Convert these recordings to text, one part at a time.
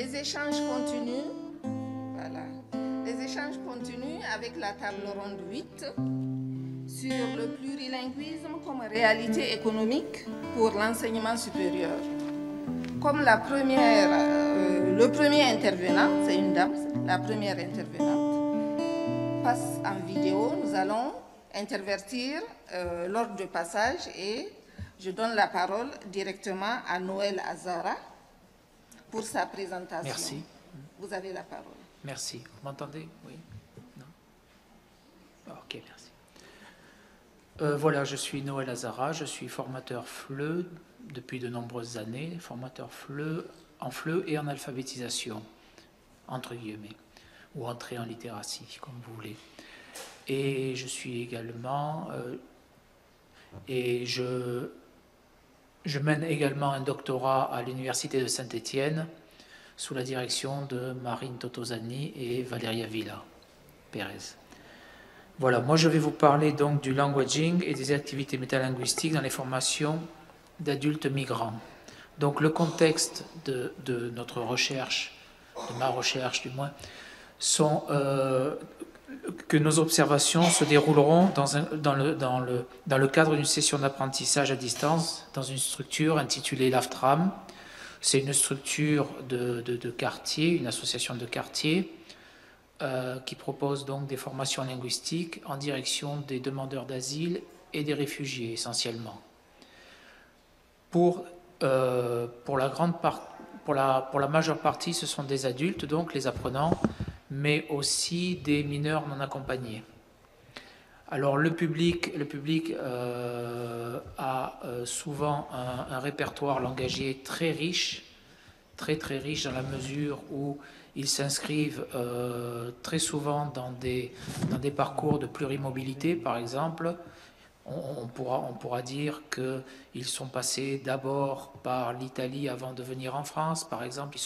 les échanges continuent. Voilà. Les échanges continuent avec la table ronde 8 sur le plurilinguisme comme réalité économique pour l'enseignement supérieur. Comme le premier intervenant, c'est une dame, la première intervenante, passe en vidéo, nous allons intervertir l'ordre de passage et je donne la parole directement à Noël Azara pour sa présentation. Merci. Vous avez la parole. Merci. Vous m'entendez? Oui? Non? Ok, merci. Voilà, je suis Noël Azara, je suis formateur FLE depuis de nombreuses années, formateur en FLE et en alphabétisation, entre guillemets, ou entrée en littératie, comme vous voulez. Et je suis également, je mène également un doctorat à l'Université de Saint-Étienne sous la direction de Marine Totosani et Valeria Villa Pérez. Voilà, moi je vais vous parler donc du languaging et des activités métalinguistiques dans les formations d'adultes migrants. Donc le contexte de notre recherche, de ma recherche du moins, sont que nos observations se dérouleront dans le cadre d'une session d'apprentissage à distance dans une structure intitulée l'AFTRAM. C'est une structure de quartier, une association de quartier qui propose donc des formations linguistiques en direction des demandeurs d'asile et des réfugiés essentiellement. Pour la majeure partie, ce sont des adultes, donc les apprenants, mais aussi des mineurs non accompagnés. Alors le public a souvent un répertoire langagier très riche, très riche dans la mesure où ils s'inscrivent très souvent dans des parcours de plurimobilité, par exemple. On pourra dire qu'ils sont passés d'abord par l'Italie avant de venir en France. Par exemple,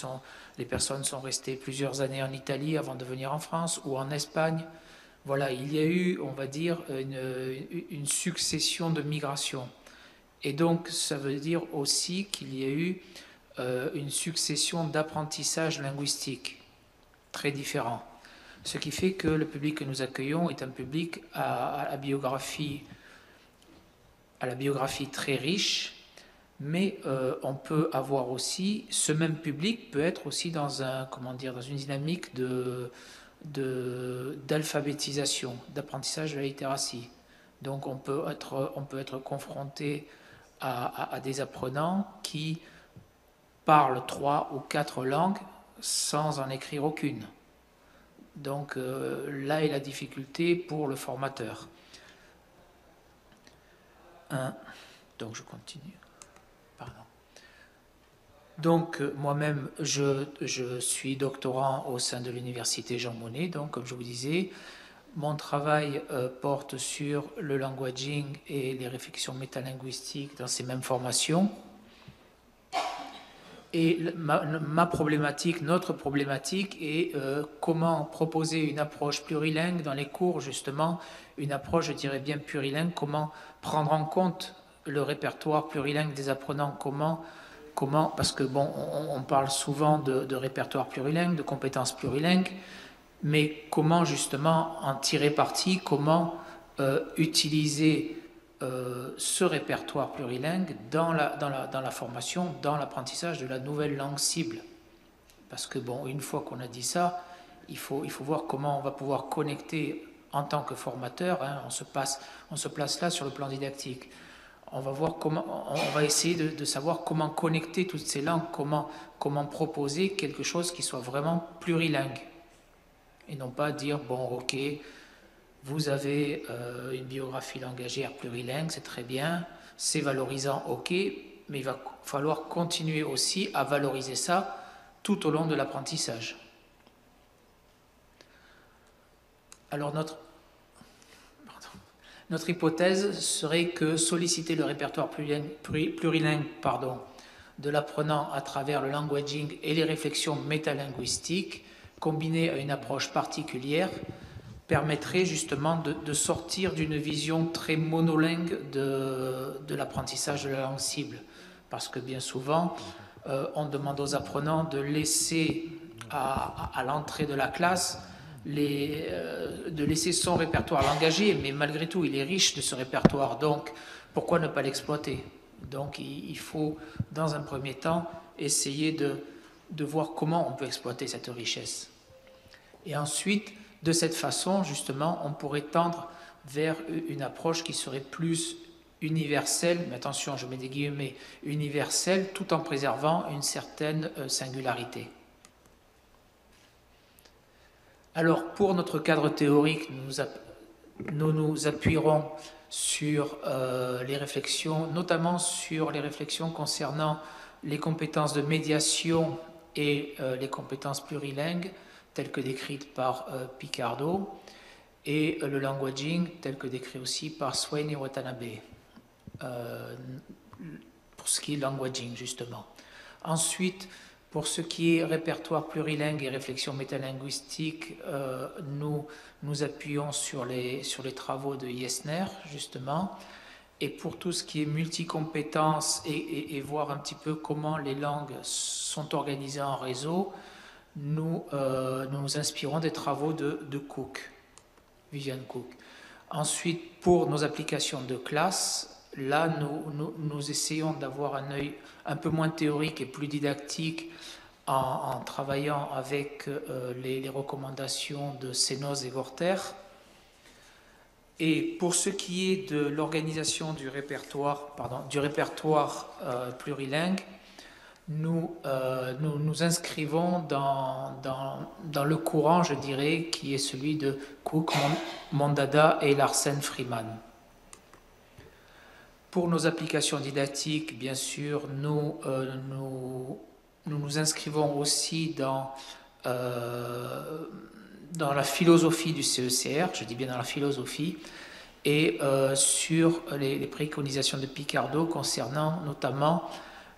les personnes sont restées plusieurs années en Italie avant de venir en France ou en Espagne. Voilà, il y a eu, on va dire, une succession de migrations. Et donc, ça veut dire aussi qu'il y a eu une succession d'apprentissages linguistiques très différents. Ce qui fait que le public que nous accueillons est un public à la biographie très riche, mais on peut avoir aussi, ce même public peut être aussi dans une dynamique d'alphabétisation, d'apprentissage de la littératie. Donc on peut être confronté à des apprenants qui parlent 3 ou 4 langues sans en écrire aucune. Donc là est la difficulté pour le formateur. Donc je continue. Pardon. Donc moi-même, je suis doctorant au sein de l'université Jean Monnet. Donc comme je vous disais, mon travail porte sur le languaging et les réflexions métalinguistiques dans ces mêmes formations. Et notre problématique est comment proposer une approche plurilingue dans les cours, justement, une approche, je dirais bien plurilingue, comment prendre en compte le répertoire plurilingue des apprenants, parce que bon, on parle souvent de répertoire plurilingue, de compétences plurilingues, mais comment justement en tirer parti, comment utiliser ce répertoire plurilingue dans la formation, dans l'apprentissage de la nouvelle langue cible. Parce que bon, une fois qu'on a dit ça, il faut voir comment on va pouvoir connecter en tant que formateur, hein, on se place là sur le plan didactique. On va essayer de savoir comment connecter toutes ces langues, comment proposer quelque chose qui soit vraiment plurilingue. Et non pas dire, bon, ok, vous avez une biographie langagière plurilingue, c'est très bien, c'est valorisant, ok, mais il va falloir continuer aussi à valoriser ça tout au long de l'apprentissage. Alors notre hypothèse serait que solliciter le répertoire plurilingue de l'apprenant à travers le languaging et les réflexions métalinguistiques, combinées à une approche particulière, permettrait justement de sortir d'une vision très monolingue de l'apprentissage de la langue cible. Parce que bien souvent, on demande aux apprenants de laisser à l'entrée de la classe de laisser son répertoire langagier, mais malgré tout, il est riche de ce répertoire, donc pourquoi ne pas l'exploiter? Donc il faut, dans un premier temps, essayer de voir comment on peut exploiter cette richesse. Et ensuite, de cette façon, justement, on pourrait tendre vers une approche qui serait plus universelle, mais attention, je mets des guillemets, universelle, tout en préservant une certaine singularité. Alors, pour notre cadre théorique, nous nous appuierons sur les réflexions, notamment sur les réflexions concernant les compétences de médiation et les compétences plurilingues, telles que décrites par Picardo, et le languaging, tel que décrit aussi par Swain et Watanabe, pour ce qui est languaging, justement. Ensuite, pour ce qui est répertoire plurilingue et réflexion métalinguistique, nous nous appuyons sur les travaux de Yesner, justement. Et pour tout ce qui est multicompétences et voir un petit peu comment les langues sont organisées en réseau, nous nous inspirons des travaux de Cook, Vivian Cook. Ensuite, pour nos applications de classe, là, nous essayons d'avoir un œil un peu moins théorique et plus didactique en travaillant avec les recommandations de Sénoz et Gorter. Et pour ce qui est de l'organisation du répertoire plurilingue, nous nous inscrivons dans le courant, je dirais, qui est celui de Cook, Mondada et Larsen Freeman. Pour nos applications didactiques, bien sûr, nous nous inscrivons aussi dans la philosophie du CECR, je dis bien dans la philosophie, et sur les préconisations de Picardo concernant notamment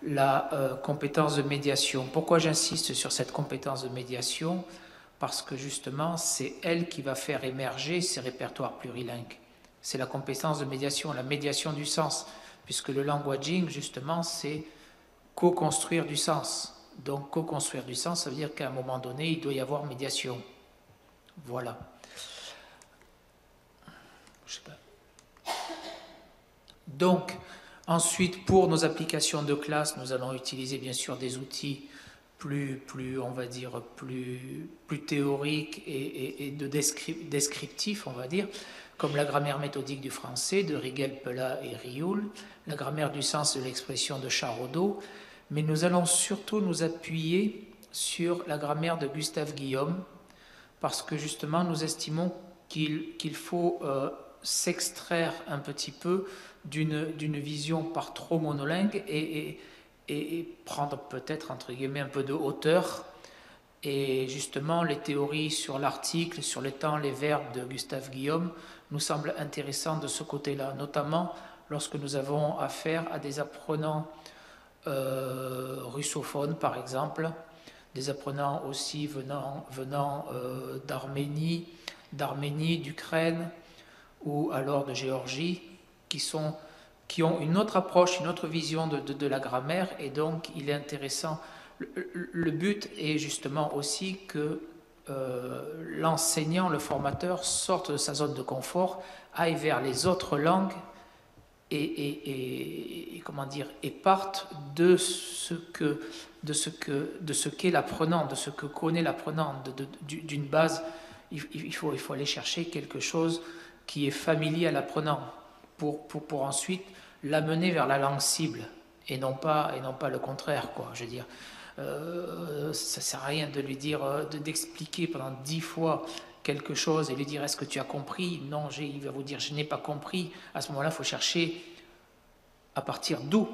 la compétence de médiation. Pourquoi j'insiste sur cette compétence de médiation? Parce que justement, c'est elle qui va faire émerger ces répertoires plurilingues. C'est la compétence de médiation, la médiation du sens, puisque le languaging, justement, c'est co-construire du sens. Donc, co-construire du sens, ça veut dire qu'à un moment donné, il doit y avoir médiation. Voilà. Je sais pas. Donc, ensuite, pour nos applications de classe, nous allons utiliser bien sûr des outils plus on va dire, plus théoriques et descriptifs, on va dire, comme la grammaire méthodique du français de Rigel, Pella et Rioul, la grammaire du sens de l'expression de Charodot, mais nous allons surtout nous appuyer sur la grammaire de Gustave Guillaume, parce que justement nous estimons qu'il faut s'extraire un petit peu d'une vision par trop monolingue et prendre peut-être entre guillemets un peu de hauteur. Et justement les théories sur l'article, sur les temps, les verbes de Gustave Guillaume nous semblent intéressantes de ce côté-là, notamment lorsque nous avons affaire à des apprenants russophones par exemple, des apprenants aussi venant d'Arménie, d'Ukraine ou alors de Géorgie, qui ont une autre approche, une autre vision de la grammaire, et donc il est intéressant. Le but est justement aussi que l'enseignant, le formateur, sorte de sa zone de confort, aille vers les autres langues et parte de ce qu'est l'apprenant, de ce que connaît l'apprenant, d'une base. Il faut aller chercher quelque chose qui est familier à l'apprenant pour ensuite l'amener vers la langue cible et non pas le contraire, quoi. Je veux dire, ça sert à rien de lui dire, d'expliquer pendant 10 fois quelque chose et lui dire est-ce que tu as compris? Non, il va vous dire je n'ai pas compris. À ce moment-là, il faut chercher à partir d'où.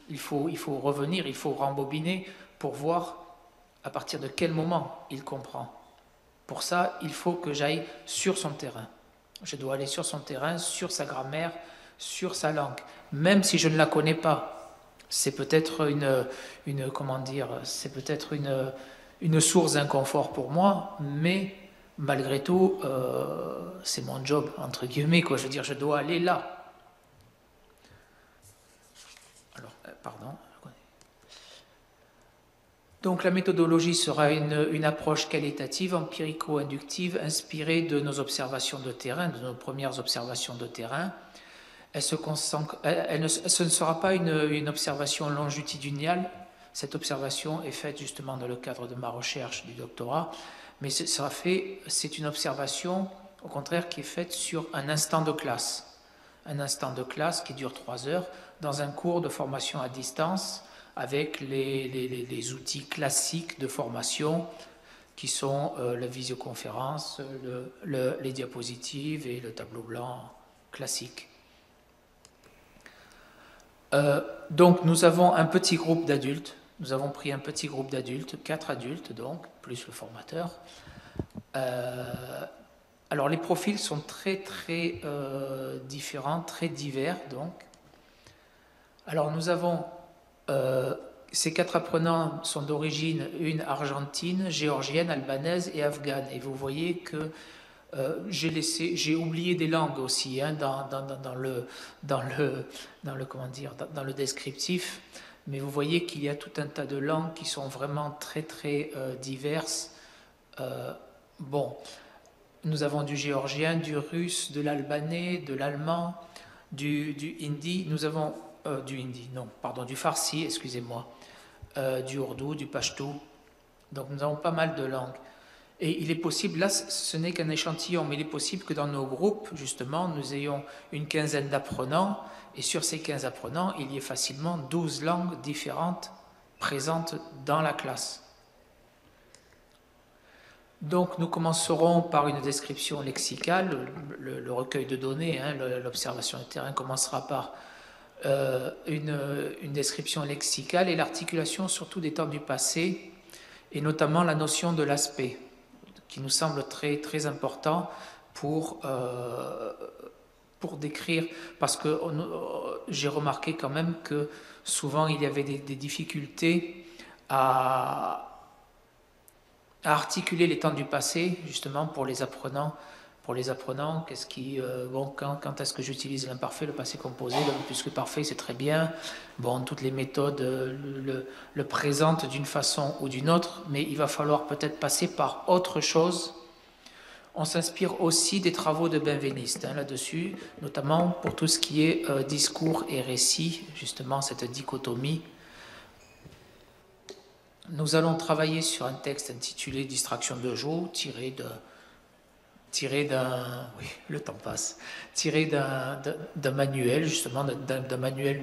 Il faut revenir, il faut rembobiner pour voir à partir de quel moment il comprend. Pour ça, il faut que j'aille sur son terrain. Je dois aller sur son terrain, sur sa grammaire, sur sa langue, même si je ne la connais pas. C'est peut-être c'est peut-être une source d'inconfort pour moi, mais malgré tout, c'est mon job, entre guillemets, quoi. Je veux dire, je dois aller là. Alors, pardon. Donc la méthodologie sera une approche qualitative, empirico-inductive, inspirée de nos observations de terrain, de nos premières observations de terrain. Ce ne sera pas une observation longitudinale. Cette observation est faite justement dans le cadre de ma recherche du doctorat, mais c'est une observation, au contraire, qui est faite sur un instant de classe. Un instant de classe qui dure 3 heures, dans un cours de formation à distance, avec les outils classiques de formation, qui sont la visioconférence, les diapositives et le tableau blanc classique. Donc nous avons un petit groupe d'adultes, nous avons pris un petit groupe d'adultes, 4 adultes donc, plus le formateur. Alors les profils sont très différents, très divers donc. Alors nous avons, ces 4 apprenants sont d'origine, une argentine, géorgienne, albanaise et afghane. Et vous voyez que j'ai oublié des langues aussi hein, dans le descriptif, mais vous voyez qu'il y a tout un tas de langues qui sont vraiment très diverses. Bon, nous avons du géorgien, du russe, de l'albanais, de l'allemand, du hindi, nous avons du farsi, excusez-moi, du ourdou, du pachtou. Donc nous avons pas mal de langues. Et il est possible, là ce n'est qu'un échantillon, mais il est possible que dans nos groupes, justement, nous ayons une quinzaine d'apprenants, et sur ces 15 apprenants, il y ait facilement 12 langues différentes présentes dans la classe. Donc nous commencerons par une description lexicale, le recueil de données, hein, l'observation de terrain commencera par une description lexicale et l'articulation surtout des temps du passé, et notamment la notion de l'aspect, qui nous semble très important pour décrire, parce que j'ai remarqué quand même que souvent il y avait des difficultés à articuler les temps du passé, justement pour les apprenants. Pour les apprenants, quand est-ce que j'utilise l'imparfait, le passé composé, puisque parfait c'est très bien. Bon, toutes les méthodes le présentent d'une façon ou d'une autre, mais il va falloir peut-être passer par autre chose. On s'inspire aussi des travaux de Benveniste là-dessus, notamment pour tout ce qui est discours et récit, justement cette dichotomie. Nous allons travailler sur un texte intitulé Distraction de Joe, tiré d'un manuel, justement, d'un manuel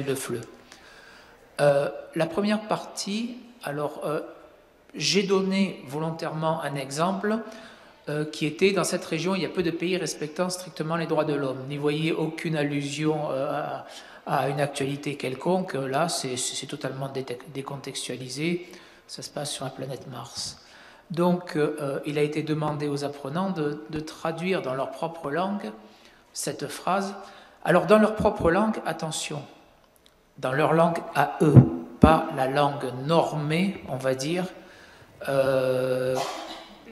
de Fleu. La première partie, alors, j'ai donné volontairement un exemple qui était dans cette région, il y a peu de pays respectant strictement les droits de l'homme. N'y voyez aucune allusion à une actualité quelconque. Là, c'est totalement décontextualisé. Ça se passe sur la planète Mars. Donc, il a été demandé aux apprenants de traduire dans leur propre langue cette phrase. Alors, dans leur propre langue, attention, dans leur langue à eux, pas la langue normée, on va dire.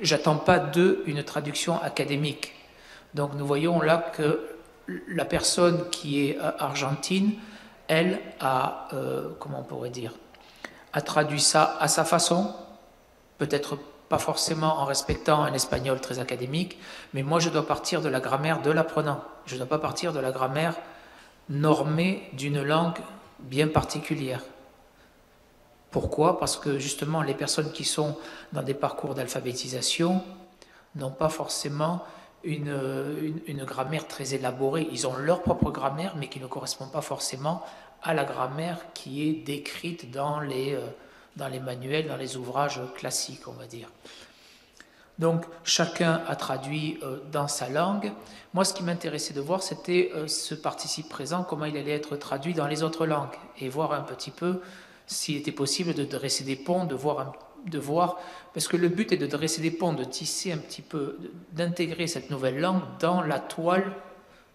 J'attends pas d'eux une traduction académique. Donc, nous voyons là que la personne qui est argentine, elle a, comment on pourrait dire, a traduit ça à sa façon, peut-être pas forcément en respectant un espagnol très académique, mais moi je dois partir de la grammaire de l'apprenant. Je ne dois pas partir de la grammaire normée d'une langue bien particulière. Pourquoi ? Parce que justement les personnes qui sont dans des parcours d'alphabétisation n'ont pas forcément une grammaire très élaborée. Ils ont leur propre grammaire, mais qui ne correspond pas forcément à la grammaire qui est décrite dans les manuels, dans les ouvrages classiques, on va dire. Donc, chacun a traduit dans sa langue. Moi, ce qui m'intéressait de voir, c'était ce participe présent, comment il allait être traduit dans les autres langues, et voir un petit peu s'il était possible de dresser des ponts, de voir, parce que le but est de dresser des ponts, de tisser un petit peu, d'intégrer cette nouvelle langue dans la toile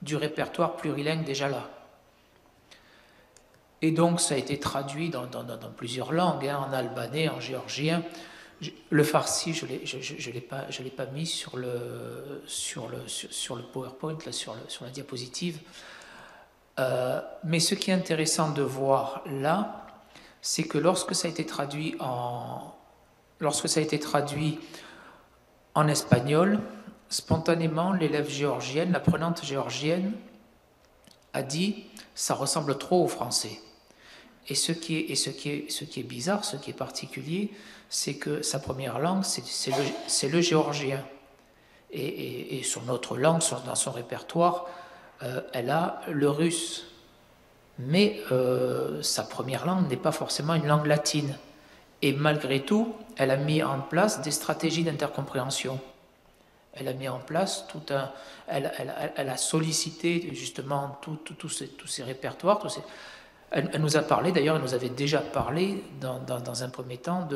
du répertoire plurilingue déjà là. Et donc ça a été traduit dans plusieurs langues, hein, en albanais, en géorgien. Le farsi, je l'ai pas mis sur le PowerPoint, là, sur la diapositive. Mais ce qui est intéressant de voir là, c'est que lorsque ça a été traduit en espagnol, spontanément, l'élève géorgienne, l'apprenante géorgienne, a dit « ça ressemble trop au français ». Et ce qui est bizarre, ce qui est particulier, c'est que sa première langue, c'est le géorgien. Et son autre langue, dans son répertoire, elle a le russe. Mais sa première langue n'est pas forcément une langue latine. Et malgré tout, elle a mis en place des stratégies d'intercompréhension. Elle a mis en place elle a sollicité justement tous ces répertoires. Elle nous a parlé, d'ailleurs, elle nous avait déjà parlé dans un premier temps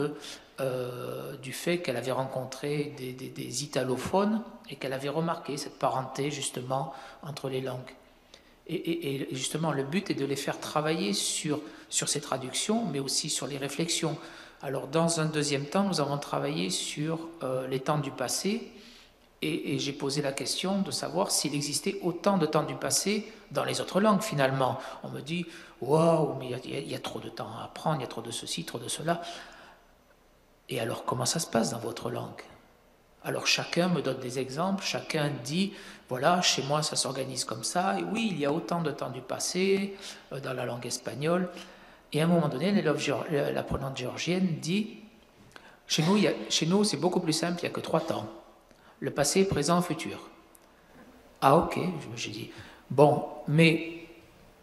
du fait qu'elle avait rencontré des italophones et qu'elle avait remarqué cette parenté justement entre les langues. Et justement, le but est de les faire travailler sur ces traductions, mais aussi sur les réflexions. Alors, dans un deuxième temps, nous avons travaillé sur les temps du passé, et j'ai posé la question de savoir s'il existait autant de temps du passé dans les autres langues, finalement. On me dit, waouh, mais il y a trop de temps à apprendre, il y a trop de ceci, trop de cela. Et alors, comment ça se passe dans votre langue? Alors, chacun me donne des exemples, chacun dit, voilà, chez moi, ça s'organise comme ça, et oui, il y a autant de temps du passé dans la langue espagnole. Et à un moment donné, l'apprenante géorgienne dit, chez nous, c'est beaucoup plus simple, il n'y a que 3 temps. Le passé, présent, futur. Ah ok, j'ai dit, bon, mais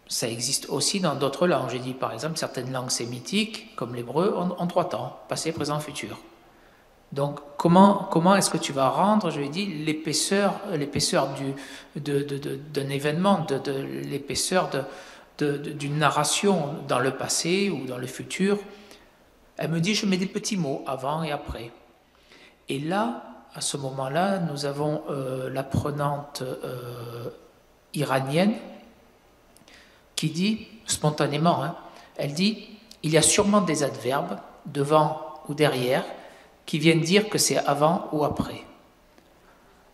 ça existe aussi dans d'autres langues. J'ai dit, par exemple, certaines langues sémitiques, comme l'hébreu, ont 3 temps, passé, présent, futur. Donc, comment est-ce que tu vas rendre, je lui ai dit, l'épaisseur d'un événement, l'épaisseur d'une narration dans le passé ou dans le futur? Elle me dit, je mets des petits mots avant et après. Et là, à ce moment-là, nous avons l'apprenante iranienne qui dit, spontanément, elle dit, il y a sûrement des adverbes, devant ou derrière, qui viennent dire que c'est avant ou après.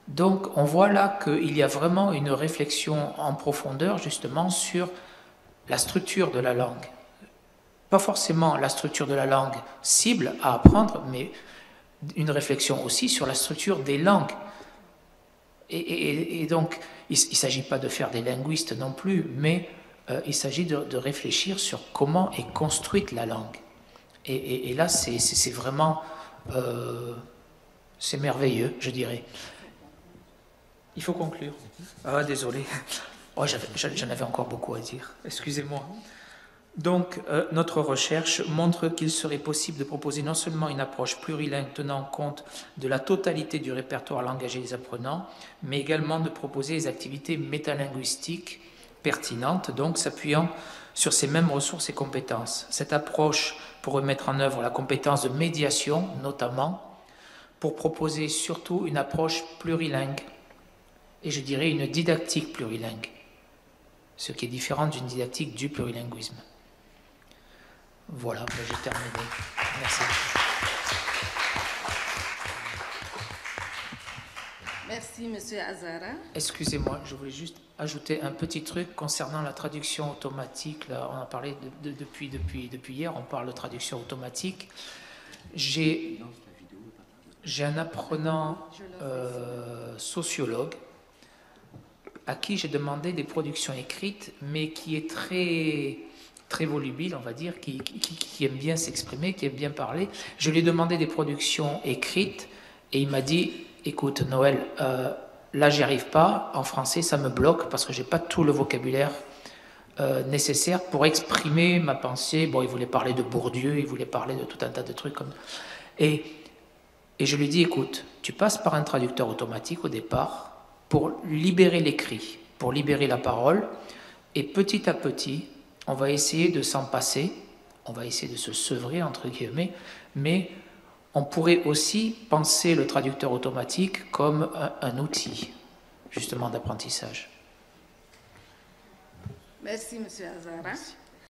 Donc, on voit là qu'il y a vraiment une réflexion en profondeur, justement, sur la structure de la langue. Pas forcément la structure de la langue cible à apprendre, mais une réflexion aussi sur la structure des langues. Et donc, il ne s'agit pas de faire des linguistes non plus, mais il s'agit de réfléchir sur comment est construite la langue. Et là, c'est vraiment... c'est merveilleux, je dirais. Il faut conclure. Ah, désolé. Oh, j'en avais encore beaucoup à dire. Excusez-moi. Donc, notre recherche montre qu'il serait possible de proposer non seulement une approche plurilingue tenant compte de la totalité du répertoire langagier des apprenants, mais également de proposer des activités métalinguistiques pertinentes, donc s'appuyant sur ces mêmes ressources et compétences. Cette approche pourrait mettre en œuvre la compétence de médiation, notamment, pour proposer surtout une approche plurilingue, et je dirais une didactique plurilingue, ce qui est différent d'une didactique du plurilinguisme. Voilà, j'ai terminé. Merci. Merci, M. Azara. Excusez-moi, je voulais juste ajouter un petit truc concernant la traduction automatique. Là, on a parlé depuis hier, on parle de traduction automatique. J'ai un apprenant sociologue à qui j'ai demandé des productions écrites, mais qui est très volubile, on va dire, qui aime bien s'exprimer, qui aime bien parler. Je lui ai demandé des productions écrites et il m'a dit, écoute Noël, là j'y arrive pas, en français ça me bloque parce que j'ai pas tout le vocabulaire nécessaire pour exprimer ma pensée. Bon, il voulait parler de Bourdieu, il voulait parler de tout un tas de trucs comme... Et je lui ai dit, écoute, tu passes par un traducteur automatique au départ pour libérer l'écrit, pour libérer la parole, et petit à petit, on va essayer de s'en passer, on va essayer de se sevrer, entre guillemets, mais on pourrait aussi penser le traducteur automatique comme un outil, justement, d'apprentissage. Merci, M. Azara. Merci.